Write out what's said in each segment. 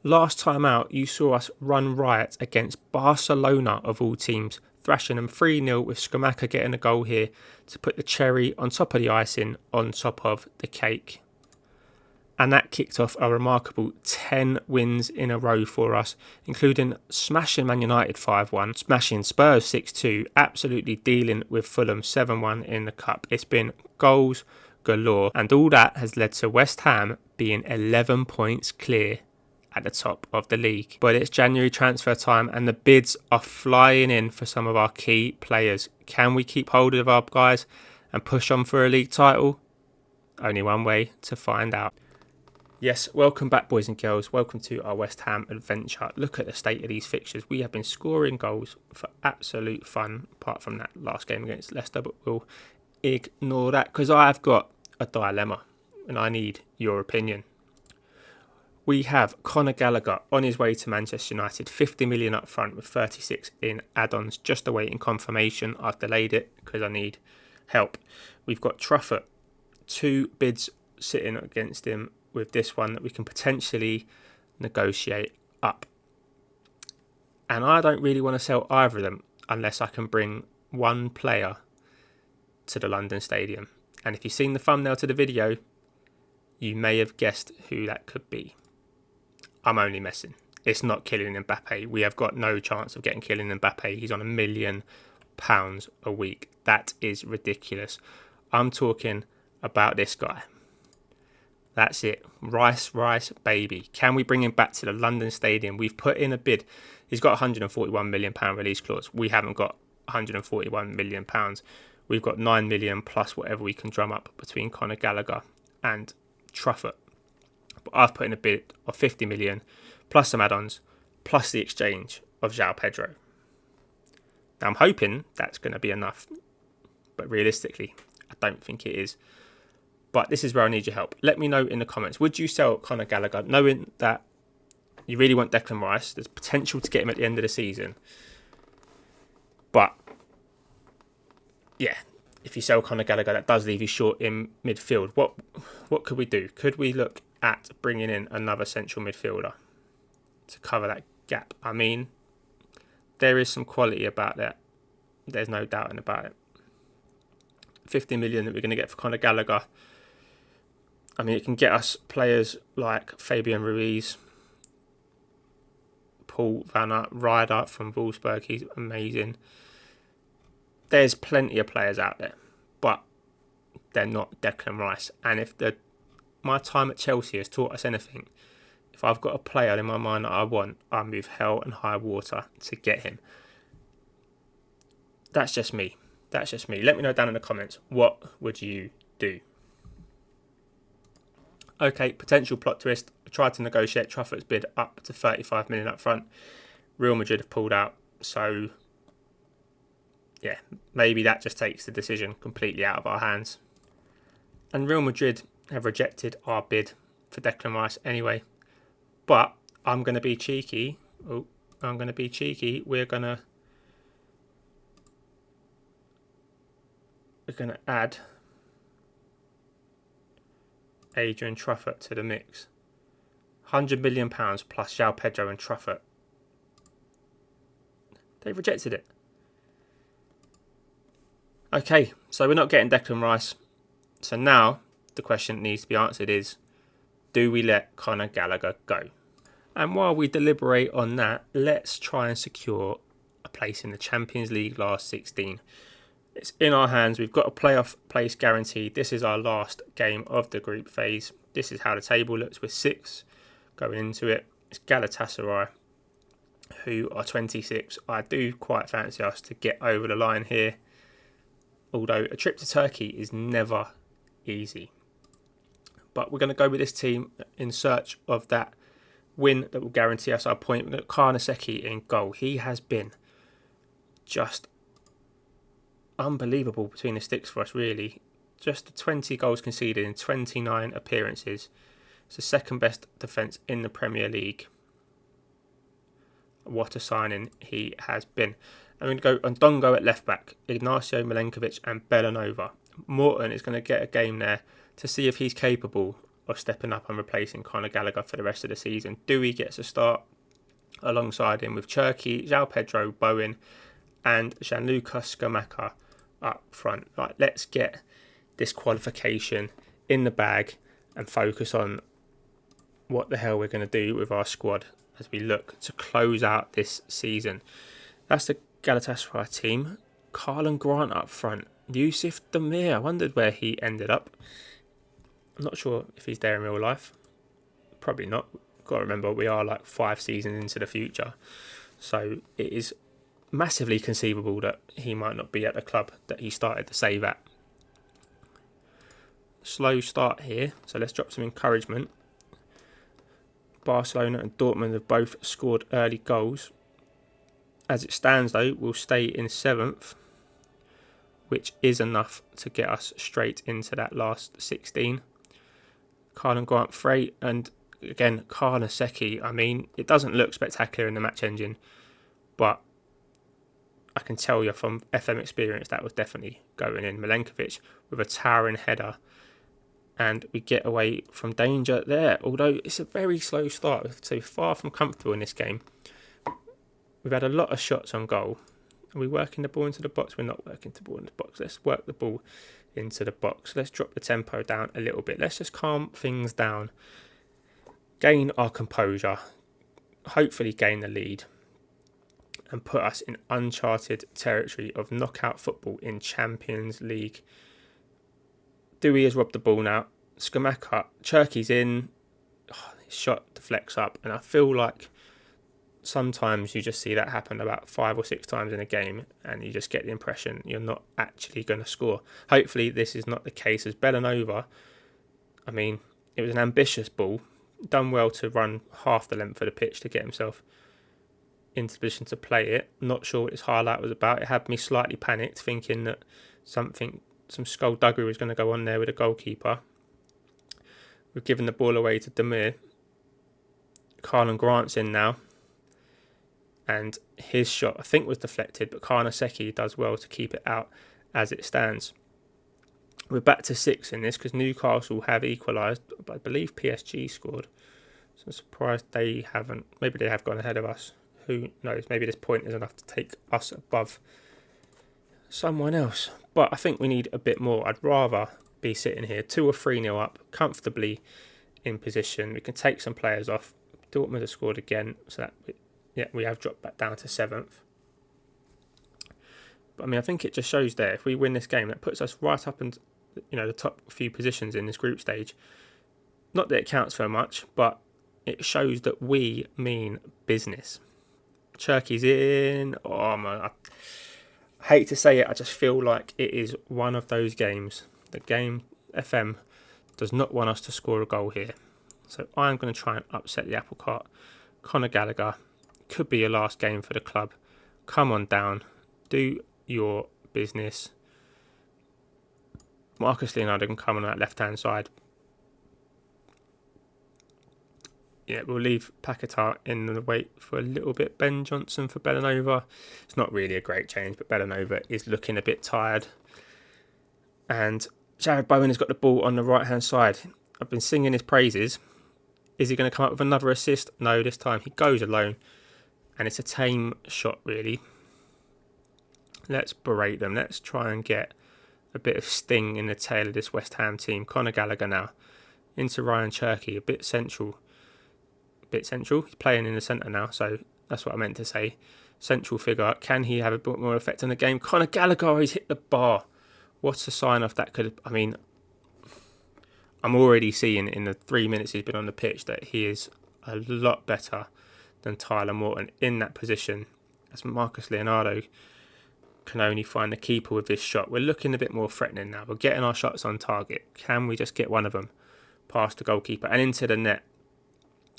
Last time out, you saw us run riot against Barcelona of all teams, thrashing them 3-0 with Skamaka getting a goal here to put the cherry on top of the icing on top of the cake. And that kicked off a remarkable 10 wins in a row for us, including smashing Man United 5-1, smashing Spurs 6-2, absolutely dealing with Fulham 7-1 in the Cup. It's been goals galore, and all that has led to West Ham being 11 points clear at the top of the league. But it's January transfer time and the bids are flying in for some of our key players. Can we keep hold of our guys and push on for a league title? Only one way to find out. Yes, welcome back boys and girls. Welcome to our West Ham adventure. Look at the state of these fixtures. We have been scoring goals for absolute fun, apart from that last game against Leicester, but we'll ignore that because I've got a dilemma and I need your opinion. We have Conor Gallagher on his way to Manchester United, 50 million up front with 36 in add-ons, just awaiting confirmation. I've delayed it because I need help. We've got Truffert, 2 bids sitting against him with this one that we can potentially negotiate up. And I don't really want to sell either of them unless I can bring one player to the London Stadium. And if you've seen the thumbnail to the video, you may have guessed who that could be. I'm only messing. It's not Kylian Mbappe. We have got no chance of getting Kylian Mbappe. He's on £1 million a week. That is ridiculous. I'm talking about this guy. That's it. Rice, baby. Can we bring him back to the London Stadium? We've put in a bid. He's got £141 million release clause. We haven't got £141 million. We've got 9 million plus whatever we can drum up between Conor Gallagher and Truffert. But I've put in a bid of 50 million plus some add-ons plus the exchange of João Pedro. Now I'm hoping that's going to be enough, but realistically I don't think it is. But this is where I need your help. Let me know in the comments. Would you sell Conor Gallagher knowing that you really want Declan Rice? There's potential to get him at the end of the season. But yeah, if you sell Conor Gallagher, that does leave you short in midfield. What could we do? Could we look at bringing in another central midfielder to cover that gap? I mean, there is some quality about that. There's no doubting about it. 50 million that we're going to get for Conor Gallagher. I mean, it can get us players like Fabian Ruiz, Paul Van Ryder from Wolfsburg. He's amazing. There's plenty of players out there, but they're not Declan Rice. And if my time at Chelsea has taught us anything, if I've got a player in my mind that I want, I move hell and high water to get him. That's just me. Let me know down in the comments, what would you do? Okay, potential plot twist. I tried to negotiate Truffert's bid up to 35 million up front. Real Madrid have pulled out. So, yeah, maybe that just takes the decision completely out of our hands. And Real Madrid have rejected our bid for Declan Rice anyway. But I'm going to be cheeky. We're going to add Adrian Truffert to the mix. £100 million plus João Pedro and Truffert. They've rejected it. Okay, so we're not getting Declan Rice. So now the question that needs to be answered is, do we let Conor Gallagher go? And while we deliberate on that, let's try and secure a place in the Champions League last 16. It's in our hands. We've got a playoff place guaranteed. This is our last game of the group phase. This is how the table looks with 6 going into it. It's Galatasaray, who are 26. I do quite fancy us to get over the line here, although a trip to Turkey is never easy. But we're going to go with this team in search of that win that will guarantee us our point. We've got Karnaseki in goal. He has been just unbelievable between the sticks for us, really. Just 20 goals conceded in 29 appearances. It's the second best defence in the Premier League. What a signing he has been. I'm going to go on Dongo at left back, Ignacio Milenkovic and Belanova. Morton is going to get a game there to see if he's capable of stepping up and replacing Conor Gallagher for the rest of the season. Dewey gets a start alongside him with Cherki, João Pedro, Bowen and Gianluca Scamacca up front. Right, let's get this qualification in the bag and focus on what the hell we're going to do with our squad as we look to close out this season. That's the Galatasaray team. Karlan Grant up front. Yusuf Demir. I wondered where he ended up. I'm not sure if he's there in real life. Probably not. Got to remember, we are like 5 seasons into the future. So it is massively conceivable that he might not be at the club that he started to save at. Slow start here. So let's drop some encouragement. Barcelona and Dortmund have both scored early goals. As it stands though, we'll stay in 7th, which is enough to get us straight into that last 16. Karlan Grant Frey and again Karnaseki. I mean, it doesn't look spectacular in the match engine, but I can tell you from FM experience that was definitely going in. Milenkovic with a towering header, and we get away from danger there. Although it's a very slow start, so far from comfortable in this game. We've had a lot of shots on goal. Are we working the ball into the box? We're not working the ball into the box. Let's work the ball into the box. Let's drop the tempo down a little bit. Let's just calm things down. Gain our composure. Hopefully gain the lead. And put us in uncharted territory of knockout football in Champions League. Dewey has robbed the ball now. Scamacca. Cherki's in. His shot deflects up. And I feel like sometimes you just see that happen about 5 or 6 times in a game and you just get the impression you're not actually going to score. Hopefully this is not the case as Belanova. I mean, it was an ambitious ball. Done well to run half the length of the pitch to get himself into position to play it. Not sure what his highlight was about. It had me slightly panicked, thinking that some skullduggery was going to go on there with the goalkeeper. We've given the ball away to Demir. Karlan Grant's in now. And his shot, I think, was deflected, but Karnaseki does well to keep it out as it stands. We're back to 6 in this because Newcastle have equalised, but I believe PSG scored. So I'm surprised they haven't. Maybe they have gone ahead of us. Who knows? Maybe this point is enough to take us above someone else. But I think we need a bit more. I'd rather be sitting here 2 or 3-0 up, comfortably in position. We can take some players off. Dortmund have scored again, so that we have dropped back down to 7th. But I mean, I think it just shows there, if we win this game, that puts us right up in, the top few positions in this group stage. Not that it counts for much, but it shows that we mean business. Cherki's in. Oh man, I hate to say it, I just feel like it is one of those games. The game FM does not want us to score a goal here. So I'm going to try and upset the apple cart. Conor Gallagher. Could be your last game for the club. Come on down. Do your business. Marcus Leonardo can come on that left-hand side. Yeah, we'll leave Paquetá in the wait for a little bit. Ben Johnson for Belanova. It's not really a great change, but Belanova is looking a bit tired. And Jared Bowen has got the ball on the right-hand side. I've been singing his praises. Is he going to come up with another assist? No, this time he goes alone. And it's a tame shot, really. Let's berate them. Let's try and get a bit of sting in the tail of this West Ham team. Conor Gallagher now. Into Ryan Cherki. A bit central. He's playing in the centre now, so that's what I meant to say. Central figure. Can he have a bit more effect on the game? Conor Gallagher, he's hit the bar. What's a sign off that could... I mean, I'm already seeing in the 3 minutes he's been on the pitch that he is a lot better than Tyler Morton in that position, as Marcus Leonardo can only find the keeper with this shot. We're looking a bit more threatening now. We're getting our shots on target. Can we just get one of them past the goalkeeper and into the net?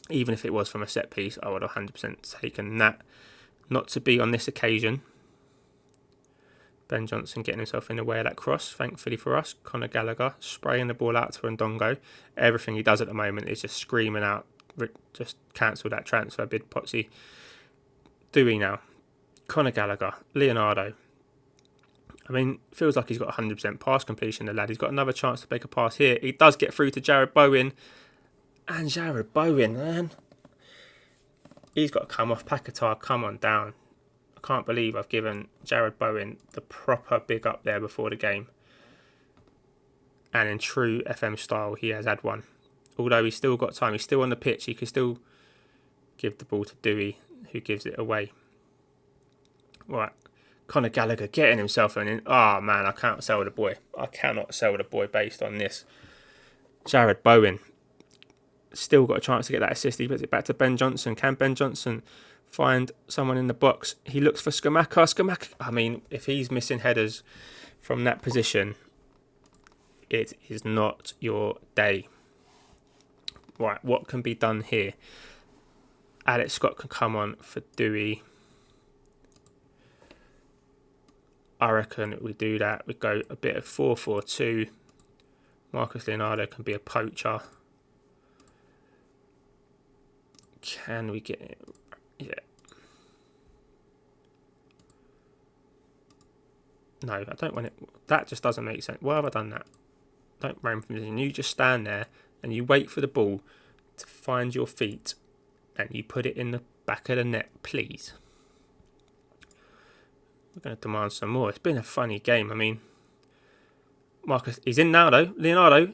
Even if it was from a set piece, I would have 100% taken that. Not to be on this occasion. Ben Johnson getting himself in the way of that cross, thankfully for us. Conor Gallagher spraying the ball out to Ndongo. Everything he does at the moment is just screaming out, just cancel that transfer bid, Potsy. Dewey now. Conor Gallagher. Leonardo. I mean, feels like he's got 100% pass completion, the lad. He's got another chance to make a pass here. He does get through to Jared Bowen. And Jared Bowen, man. He's got to come off. Paquetá, come on down. I can't believe I've given Jared Bowen the proper big up there before the game. And in true FM style, he has had one. Although he's still got time. He's still on the pitch. He can still give the ball to Dewey, who gives it away. Right. Conor Gallagher getting himself in. Oh, man, I can't sell the boy. I cannot sell the boy based on this. Jared Bowen. Still got a chance to get that assist. He puts it back to Ben Johnson. Can Ben Johnson find someone in the box? He looks for Scamacca. Scamacca, I mean, if he's missing headers from that position, it is not your day. Right, what can be done here? Alex Scott can come on for Dewey. I reckon we do that. We go a bit of 4-4-2. Marcus Leonardo can be a poacher. Can we get it? Yeah. No, I don't want it. That just doesn't make sense. Why have I done that? Don't roam from this. You just stand there and you wait for the ball to find your feet and you put it in the back of the net, please. We're going to demand some more. It's been a funny game. I mean, Marcus, he's in now though. Leonardo.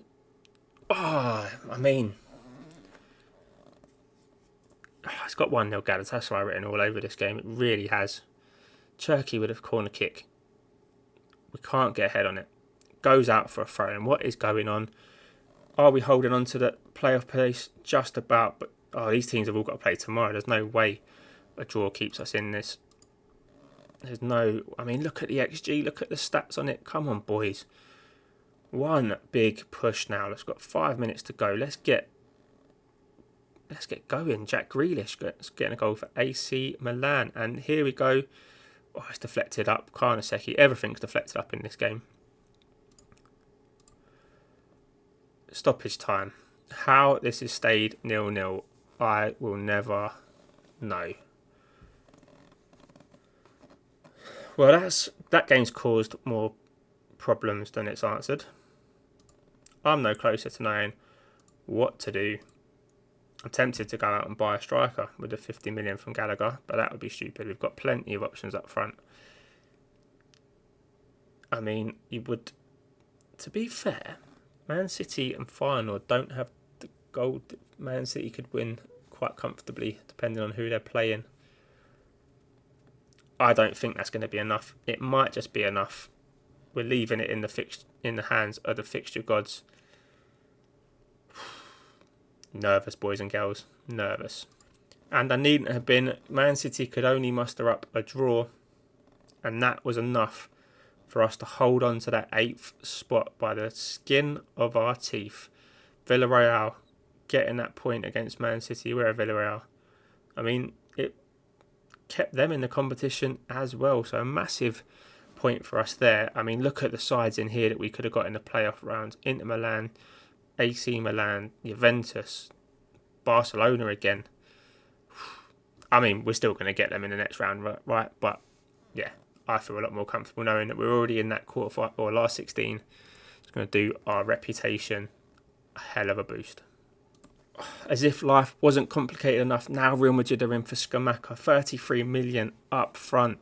Oh, I mean, it's got 1-0 Gadders. That's why I've written all over this game. It really has. Cherky with a corner kick. We can't get ahead on it. Goes out for a throw. And what is going on? Are we holding on to the playoff place? Just about. But these teams have all got to play tomorrow. There's no way a draw keeps us in this. There's no... I mean, look at the XG. Look at the stats on it. Come on, boys. One big push now. Let's got 5 minutes to go. Let's get going. Jack Grealish getting a goal for AC Milan. And here we go. Oh, it's deflected up. Karnaseki. Everything's deflected up in this game. Stoppage time. How this has stayed 0-0, I will never know. Well, that game's caused more problems than it's answered. I'm no closer to knowing what to do. I'm tempted to go out and buy a striker with the 50 million from Gallagher, but that would be stupid. We've got plenty of options up front. I mean, you would... To be fair, Man City and Feyenoord don't have the goal that Man City could win quite comfortably, depending on who they're playing. I don't think that's going to be enough. It might just be enough. We're leaving it in the hands of the fixture gods. Nervous, boys and girls. Nervous. And I needn't have been. Man City could only muster up a draw. And that was enough for us to hold on to that 8th spot by the skin of our teeth. Villarreal getting that point against Man City. We're at Villarreal. I mean, it kept them in the competition as well. So a massive point for us there. I mean, look at the sides in here that we could have got in the playoff round. Inter Milan, AC Milan, Juventus, Barcelona again. I mean, we're still going to get them in the next round, right? But yeah, I feel a lot more comfortable knowing that we're already in that quarterfinal or last 16. It's going to do our reputation a hell of a boost. As if life wasn't complicated enough, now Real Madrid are in for Scamacca. 33 million up front.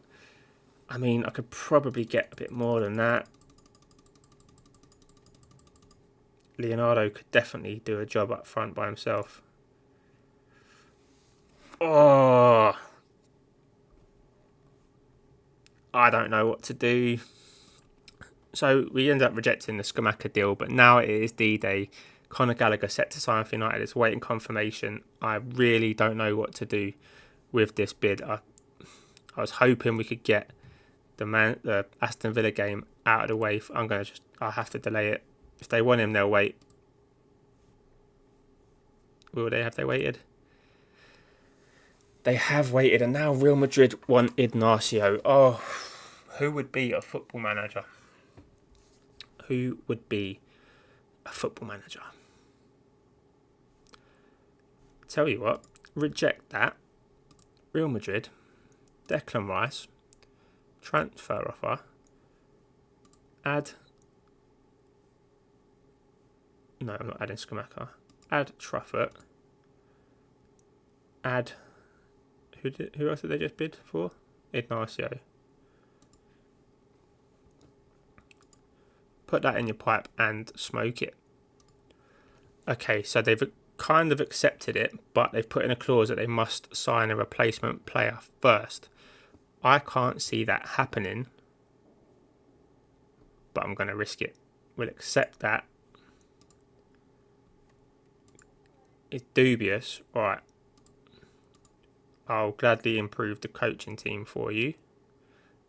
I mean, I could probably get a bit more than that. Leonardo could definitely do a job up front by himself. Oh, I don't know what to do. So we ended up rejecting the Scamacca deal, but now it is D-Day. Conor Gallagher set to sign for United. It's waiting confirmation. I really don't know what to do with this bid. I was hoping we could get the Aston Villa game out of the way. I'll have to delay it. If they want him, they'll wait. Will they? Have they waited? They have waited, and now Real Madrid want Ignacio. Oh, who would be a football manager? Who would be a football manager? Tell you what, reject that. Real Madrid, Declan Rice, transfer offer, add... No, I'm not adding Scamacca. Add Truffert. Add... Who else did they just bid for? Ignacio. Put that in your pipe and smoke it. Okay, so they've kind of accepted it, but they've put in a clause that they must sign a replacement player first. I can't see that happening, but I'm going to risk it. We'll accept that. It's dubious. Right. I'll gladly improve the coaching team for you.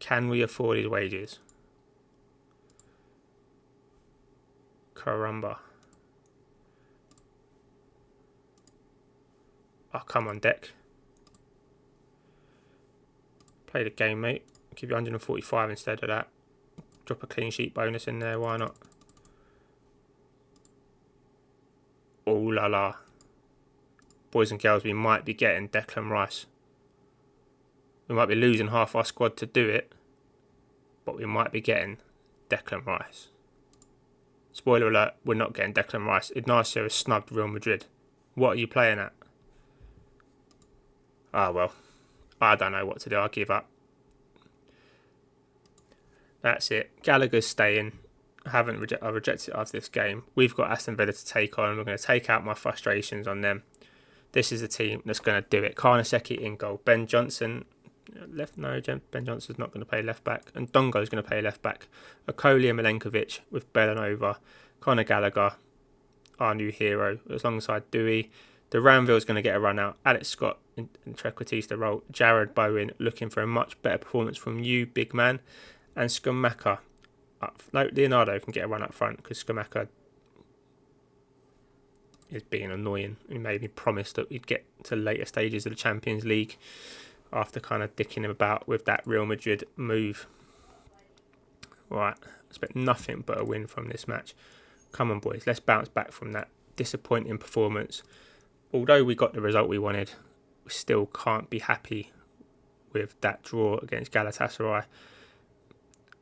Can we afford his wages? Caramba. Oh, come on, Deck. Play the game, mate. I'll give you 145 instead of that. Drop a clean sheet bonus in there, why not? Oh la la. Boys and girls, we might be getting Declan Rice. We might be losing half our squad to do it, but we might be getting Declan Rice. Spoiler alert, we're not getting Declan Rice. Ignacio has snubbed Real Madrid. What are you playing at? Ah, well, I don't know what to do. I'll give up. That's it. Gallagher's staying. I've rejected it after this game. We've got Aston Villa to take on. We're going to take out my frustrations on them. This is a team that's going to do it. Karnaseki in goal. Ben Johnson, Ben Johnson's not going to play left back. And Dongo's going to play left back. Okolie and Milenkovic with Belanova. Conor Gallagher, our new hero, alongside Dewey. Duranville's going to get a run out. Alex Scott in Trequartista role. Jared Bowen looking for a much better performance from you, big man. And Skamaka up. No, Leonardo can get a run up front because Skamaka is being annoying. He made me promise that we'd get to later stages of the Champions League after kind of dicking him about with that Real Madrid move. Right, I expect nothing but a win from this match. Come on, boys, let's bounce back from that disappointing performance. Although we got the result we wanted, we still can't be happy with that draw against Galatasaray.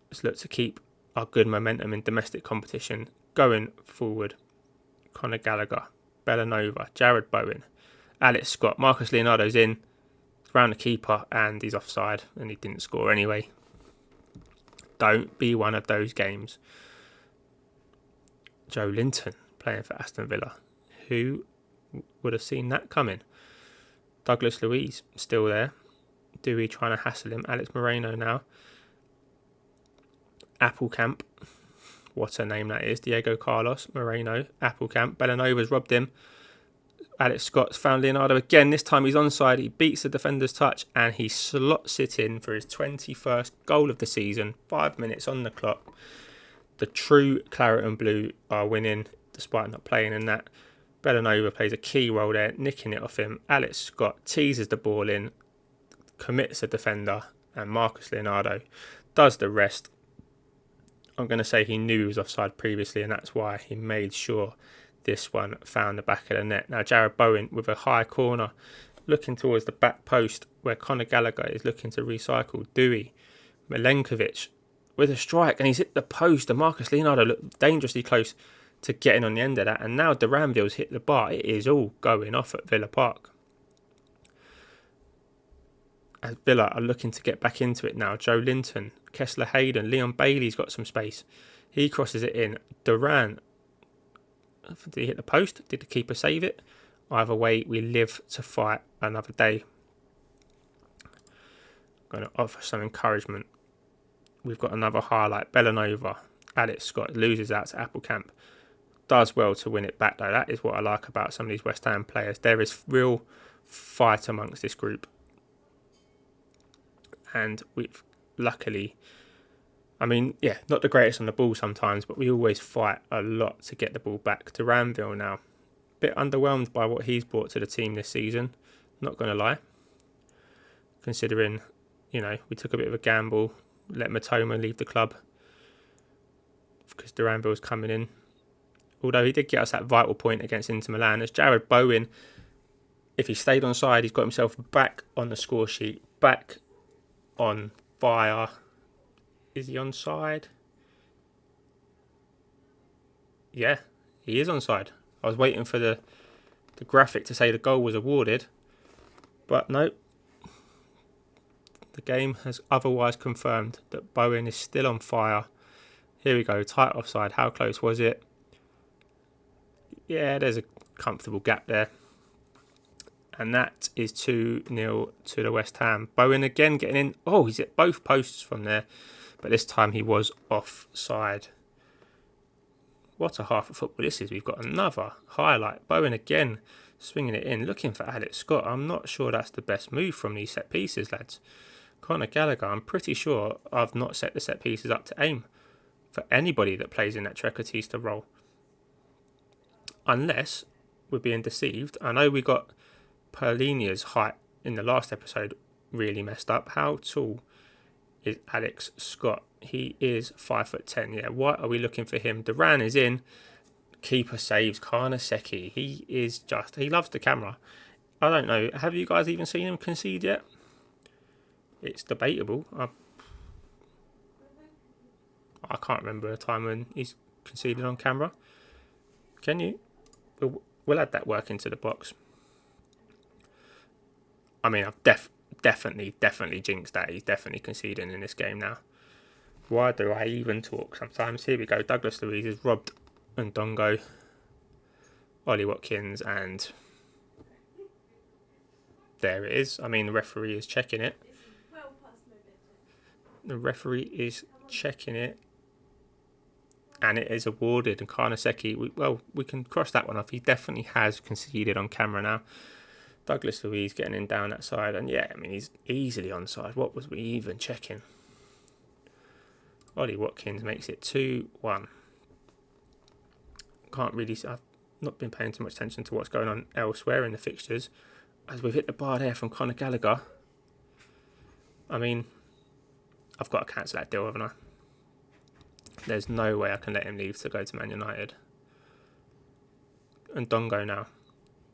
Let's look to keep our good momentum in domestic competition going forward. Conor Gallagher, Belanova, Jared Bowen, Alex Scott, Marcus Leonardo's in, round the keeper, and he's offside, and he didn't score anyway. Don't be one of those games. Joe Linton playing for Aston Villa. Who would have seen that coming? Douglas Luiz still there. Dewey trying to hassle him. Alex Moreno now. Applecamp. What a name that is. Diego Carlos Moreno. Applecamp. Bellanova's robbed him. Alex Scott's found Leonardo again. This time he's onside. He beats the defender's touch and he slots it in for his 21st goal of the season. 5 minutes on the clock. The true claret and blue are winning despite not playing in that. Belanova plays a key role there, nicking it off him. Alex Scott teases the ball in, commits a defender, and Marcus Leonardo does the rest. I'm going to say he knew he was offside previously, and that's why he made sure this one found the back of the net. Now Jared Bowen with a high corner, looking towards the back post where Conor Gallagher is looking to recycle. Dewey, Milenkovic with a strike, and he's hit the post, and Marcus Leonardo looked dangerously close to getting on the end of that, and now Duranville's hit the bar. It is all going off at Villa Park. As Villa are looking to get back into it now. Joe Linton, Kessler Hayden, Leon Bailey's got some space. He crosses it in. Duran, did he hit the post? Did the keeper save it? Either way, we live to fight another day. I'm going to offer some encouragement. We've got another highlight. Belanova, Alex Scott loses out to Applecamp. Does well to win it back though. That is what I like about some of these West Ham players. There is real fight amongst this group. And we've luckily, not the greatest on the ball sometimes, but we always fight a lot to get the ball back. To Duranville now. Bit underwhelmed by what he's brought to the team this season. Not going to lie. Considering, we took a bit of a gamble. Let Matoma leave the club. Because Duranville's coming in. Although he did get us that vital point against Inter Milan. As Jared Bowen, if he stayed on side, he's got himself back on the score sheet. Back on fire. Is he on side? Yeah, he is on side. I was waiting for the the graphic to say the goal was awarded. But no, the game has otherwise confirmed that Bowen is still on fire. Here we go, tight offside. How close was it? Yeah, there's a comfortable gap there. And that is 2-0 to the West Ham. Bowen again getting in. Oh, he's at both posts from there. But this time he was offside. What a half of football this is. We've got another highlight. Bowen again swinging it in, looking for Alex Scott. I'm not sure that's the best move from these set pieces, lads. Conor Gallagher, I'm pretty sure I've not set the set pieces up to aim for anybody that plays in that trequartista role. Unless we're being deceived. I know we got Perlinia's height in the last episode really messed up. How tall is Alex Scott? He is 5'10". Yeah, why are we looking for him? Duran is in. Keeper saves. Karnaseki. He loves the camera. I don't know. Have you guys even seen him concede yet? It's debatable. I can't remember a time when he's conceded on camera. Can you? We'll add that work into the box. I mean, I've definitely jinxed that. He's definitely conceding in this game now. Why do I even talk sometimes? Here we go. Douglas Luiz is robbed and Dongo. Ollie Watkins, and there it is. I mean, the referee is checking it. The referee is checking it. And it is awarded. And Karnaseki, we can cross that one off. He definitely has conceded on camera now. Douglas Luiz getting in down that side. And yeah, I mean, he's easily onside. What was we even checking? Ollie Watkins makes it 2-1. Can't really... I've not been paying too much attention to what's going on elsewhere in the fixtures. As we've hit the bar there from Conor Gallagher. I mean, I've got to cancel that deal, haven't I? There's no way I can let him leave to go to Man United. And Dongo now.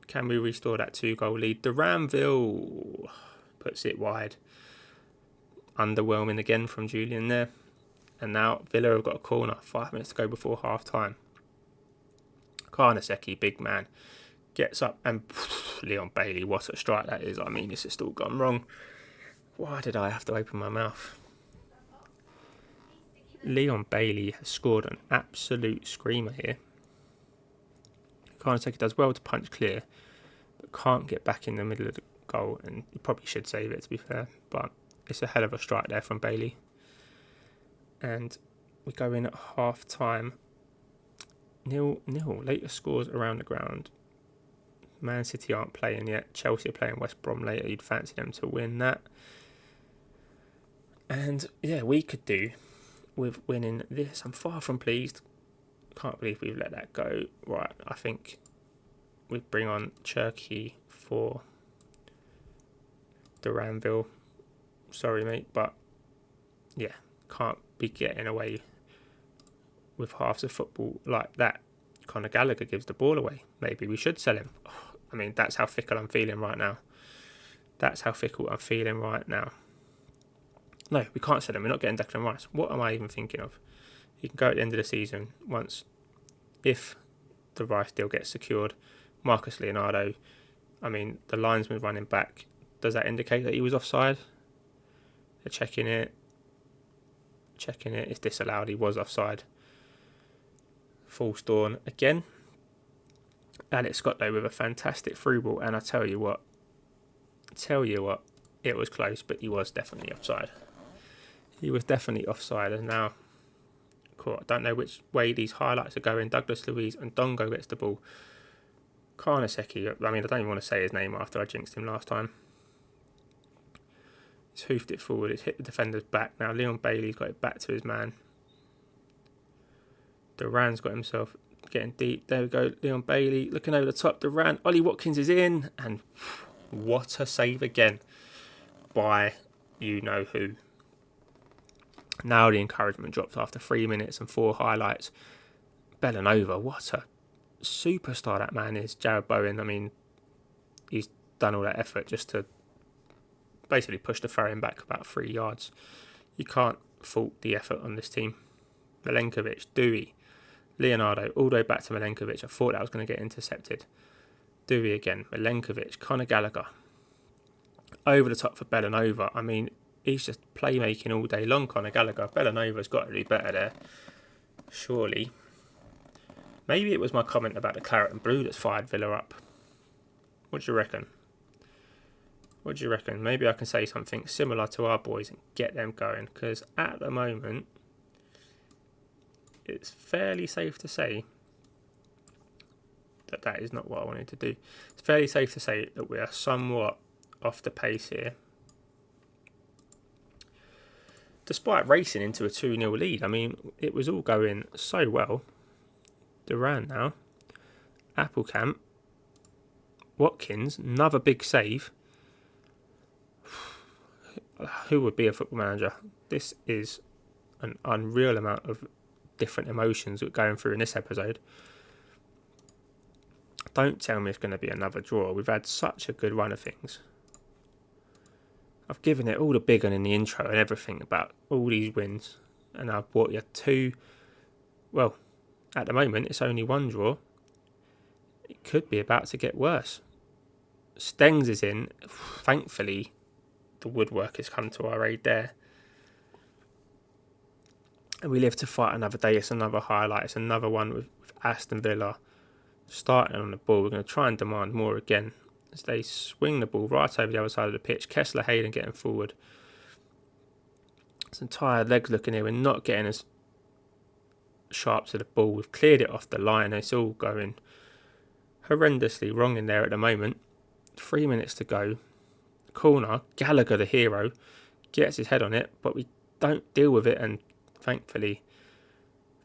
Can we restore that 2-goal lead? Duranville puts it wide. Underwhelming again from Julian there. And now Villa have got a corner. 5 minutes to go before half time. Karnaseki, big man, gets up and Leon Bailey, what a strike that is. I mean, this has still gone wrong. Why did I have to open my mouth? Leon Bailey has scored an absolute screamer here. Karnaseki does well to punch clear, but can't get back in the middle of the goal, and he probably should save it, to be fair, but it's a hell of a strike there from Bailey. And we go in at half time. 0-0. Later scores around the ground. Man City aren't playing yet. Chelsea are playing West Brom later. You'd fancy them to win that. And yeah, we could do with winning this. I'm far from pleased. Can't believe we've let that go. Right, I think we bring on Cherky for Duranville. Sorry, mate, but yeah, can't be getting away with halves of football like that. Conor Gallagher gives the ball away. Maybe we should sell him. I mean, that's how fickle I'm feeling right now. No, we can't sell him. We're not getting Declan Rice. What am I even thinking of? He can go at the end of the season once, if the Rice deal gets secured. Marcus Leonardo, I mean, the linesman running back, does that indicate that he was offside? They're checking it. It's disallowed. He was offside. False dawn again. Alex Scott though with a fantastic through ball, and I tell you what, it was close, but he was definitely offside. And now, cool, I don't know which way these highlights are going. Douglas Luiz and Dongo gets the ball. Karnaseki, I mean, I don't even want to say his name after I jinxed him last time. He's hoofed it forward. It's hit the defender's back. Now Leon Bailey's got it back to his man. Duran's got himself getting deep. There we go. Leon Bailey looking over the top. Duran. Ollie Watkins is in. And what a save again by you know who. Now the encouragement dropped after 3 minutes and 4 highlights. Bellanova, what a superstar that man is. Jared Bowen, I mean, he's done all that effort just to basically push the throw-in back about 3 yards. You can't fault the effort on this team. Milenkovic, Dewey, Leonardo, all the way back to Milenkovic. I thought that was going to get intercepted. do we again? Milenkovic, Conor Gallagher. Over the top for Belanova. I mean, he's just playmaking all day long, Conor Gallagher. Belanova's got to do better there, surely. Maybe it was my comment about the claret and blue that's fired Villa up. What do you reckon? What do you reckon? Maybe I can say something similar to our boys and get them going, because at the moment, it's fairly safe to say that that is not what I wanted to do. It's fairly safe to say that we are somewhat off the pace here, despite racing into a 2-0 lead. I mean, it was all going so well. Duran now, Applecamp, Watkins, another big save. Who would be a football manager? This is an unreal amount of different emotions we're going through in this episode. Don't tell me it's going to be another draw. We've had such a good run of things. I've given it all the big one in the intro and everything about all these wins. And I've brought you 2. Well, at the moment, it's only 1 draw. It could be about to get worse. Stengs is in. Thankfully, the woodwork has come to our aid there. And we live to fight another day. It's another highlight. It's another one with Aston Villa starting on the ball. We're going to try and demand more again as they swing the ball right over the other side of the pitch. Kessler Hayden getting forward. Some tired legs looking here. We're not getting as sharp to the ball. We've cleared it off the line. It's all going horrendously wrong in there at the moment. 3 minutes to go. Corner. Gallagher, the hero, gets his head on it, but we don't deal with it, and thankfully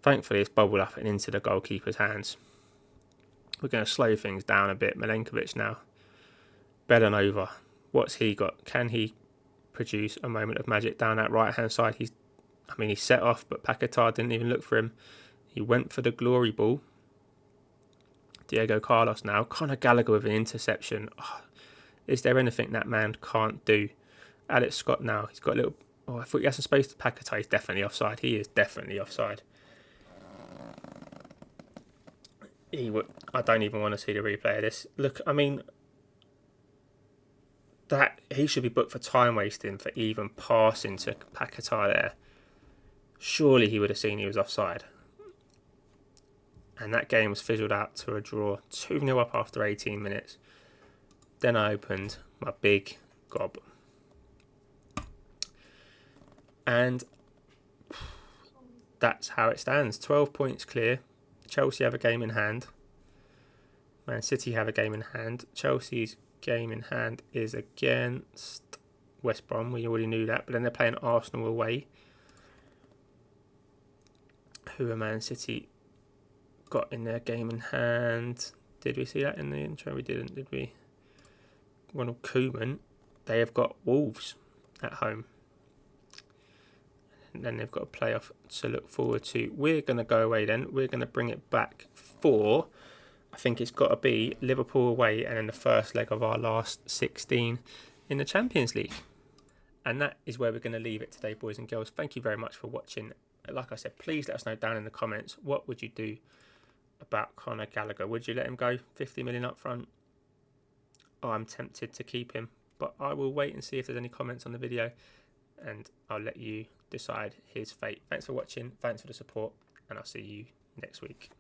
it's bubbled up and into the goalkeeper's hands. We're going to slow things down a bit. Milenkovic now. Belanova. What's he got? Can he produce a moment of magic down that right-hand side? He's set off, but Paquetá didn't even look for him. He went for the glory ball. Diego Carlos now. Conor Gallagher with an interception. Oh, is there anything that man can't do? Alex Scott now. He's got a little... Oh, I thought he had some space to Paquetá. He's definitely offside. He is definitely offside. I don't even want to see the replay of this. Look, I mean, that he should be booked for time wasting for even passing to Paquetá there. Surely he would have seen he was offside. And that game was fizzled out to a draw. 2-0 up after 18 minutes. Then I opened my big gob. And that's how it stands. 12 points clear. Chelsea have a game in hand. Man City have a game in hand. Chelsea's game in hand is against West Brom. We already knew that. But then they're playing Arsenal away. Who are Man City got in their game in hand? Did we see that in the intro? We didn't, did we? Ronald Koeman. They have got Wolves at home. And then they've got a playoff to look forward to. We're going to go away then. We're going to bring it back for, I think it's got to be Liverpool away and then the first leg of our last 16 in the Champions League. And that is where we're going to leave it today, boys and girls. Thank you very much for watching. Like I said, please let us know down in the comments, what would you do about Conor Gallagher? Would you let him go 50 million up front? Oh, I'm tempted to keep him, but I will wait and see if there's any comments on the video and I'll let you decide his fate. Thanks for watching, thanks for the support, and I'll see you next week.